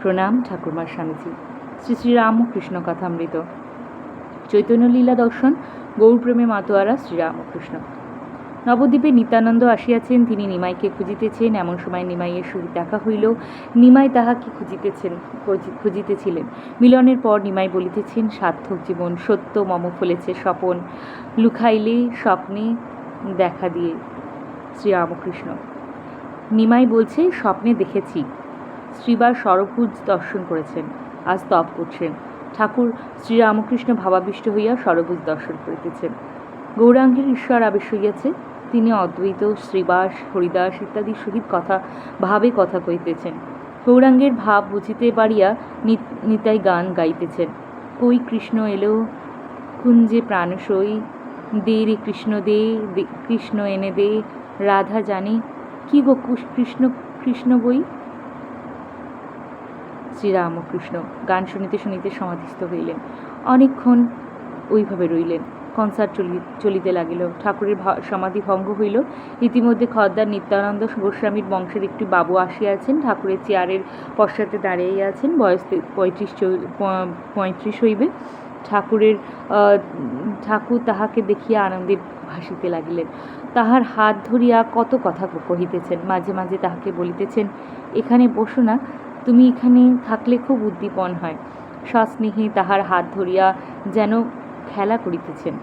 প্রণাম ঠাকুরমার স্বামীজি। শ্রী শ্রী রামকৃষ্ণ কথামৃত। চৈতন্য লীলা দর্শন গৌরপ্রেমে মাতোয়ারা শ্রীরামকৃষ্ণ। নবদ্বীপে নিত্যানন্দ আসিয়াছেন, তিনি নিমাইকে খুঁজিতেছেন। এমন সময় নিমাইয়ের সহিত দেখা হইল। নিমাই তাহাকে খুঁজিতেছিলেন। মিলনের পর নিমাই বলিতেছেন, সার্থক জীবন সত্য মম ফলেছে স্বপন, লুকাইলে স্বপ্নে দেখা দিয়ে। শ্রীরামকৃষ্ণ। নিমাই বলছে, স্বপ্নে দেখেছি শ্রীবার সরভুজ দর্শন করেছেন, আজ তপ করছেন। ঠাকুর শ্রীরামকৃষ্ণ ভাবাবিষ্ট হইয়া সরভুজ দর্শন করিতেছেন। গৌরাঙ্গের ঈশ্বর আবেশ হইয়াছে, তিনি অদ্বৈত শ্রীবাস হরিদাস ইত্যাদির সহিত ভাবে কথা কইতেছেন। গৌরাঙ্গের ভাব বুঝিতে পারিয়া নিতাই গান গাইতেছেন। কই কৃষ্ণ এলো কুঞ্জে প্রাণসই, দে রে কৃষ্ণ দে, কৃষ্ণ এনে দে, রাধা জানে কি গো কৃষ্ণ কৃষ্ণ বই। শ্রীরামকৃষ্ণ গান শুনিতে শুনিতে সমাধিস্থ হইলেন। অনেকক্ষণ ওইভাবে রইলেন। কনসার্ট চলিতে লাগিল। ঠাকুরের সমাধি ভঙ্গ হইল। ইতিমধ্যে খদ্দার নিত্যানন্দ গোস্বামীর বংশের একটি বাবু আসিয়াছেন। ঠাকুরের চেয়ারের পশ্চাতে দাঁড়িয়ে আছেন। বয়স 35 হইবে। ঠাকুর তাহাকে দেখিয়া আনন্দে ভাসিতে লাগিলেন। তাহার হাত ধরিয়া কত কথা কহিতেছেন। মাঝে মাঝে তাহাকে বলিতেছেন, এখানে বসো না, তুমি এখানে থাকলে খুব উদ্দীপন হয়। সস্নেহে তাহার হাত ধরিয়া যেন খেলা করিতেছেন।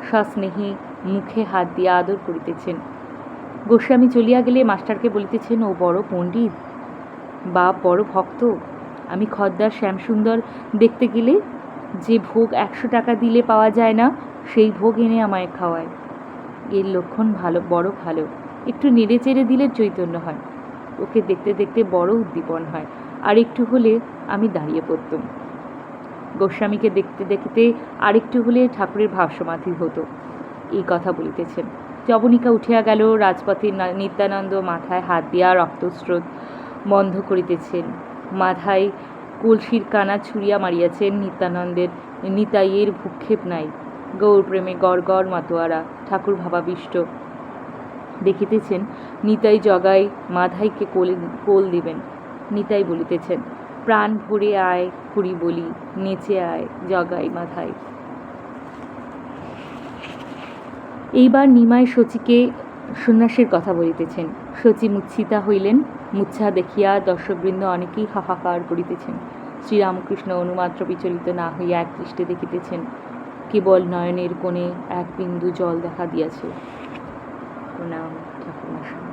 সস্নেহে মুখে হাত দিয়া আদর করিতেছেন। গোস্বামী চলিয়া গেলে মাস্টারকে বলিতেছেন, ও বড় পণ্ডিত, বাপ বড় ভক্ত। আমি খদ্দার শ্যামসুন্দর দেখতে গেলে যে ভোগ 100 টাকা দিলে পাওয়া যায় না, সেই ভোগ এনে আমায় খাওয়ায়। এর লক্ষণ ভালো, বড় ভালো। একটু নেড়ে চেড়ে দিলে চৈতন্য হয়। ওকে দেখতে দেখতে বড় উদ্দীপন হয়। আর একটু হলে আমি দাঁড়িয়ে পড়তুম। গোস্বামীকে দেখতে দেখতে আরেকটু হলে ঠাকুরের ভাবসমাধি হতো। এই কথা বলিতেছেন। যবনিকা উঠিয়া গেল। রাজপথে নিত্যানন্দ মাথায় হাত দিয়া রক্তস্রোত বন্ধ করিতেছেন। মাথায় কলসির কানা ছুঁড়িয়া মারিয়াছেন। নিতাইয়ের ভূক্ষেপ নাই। গৌরপ্রেমে গড় গড় মাতোয়ারা। ঠাকুর ভাবাবিষ্ট দেখিতেছেন, নিতাই জগাই মাধাইকে কোল দিবেন। নিতাই বলিতেছেন, প্রাণ ভরে আয় হরি বলি, নেচে আয় জগাই মাধাই। এইবার নিমাই শচীকে সন্ন্যাসের কথা বলিতেছেন। শচী মূর্ছিতা হইলেন। মূর্ছা দেখিয়া দর্শকবৃন্দ অনেকেই হাহাকার করিতেছেন। শ্রীরামকৃষ্ণ অনুমাত্র বিচলিত না হইয়া এক দৃষ্টে দেখিতেছেন। কেবল নয়নের কোণে এক বিন্দু জল দেখা দিয়াছে। প্রণাম ঠাকুরমশাই।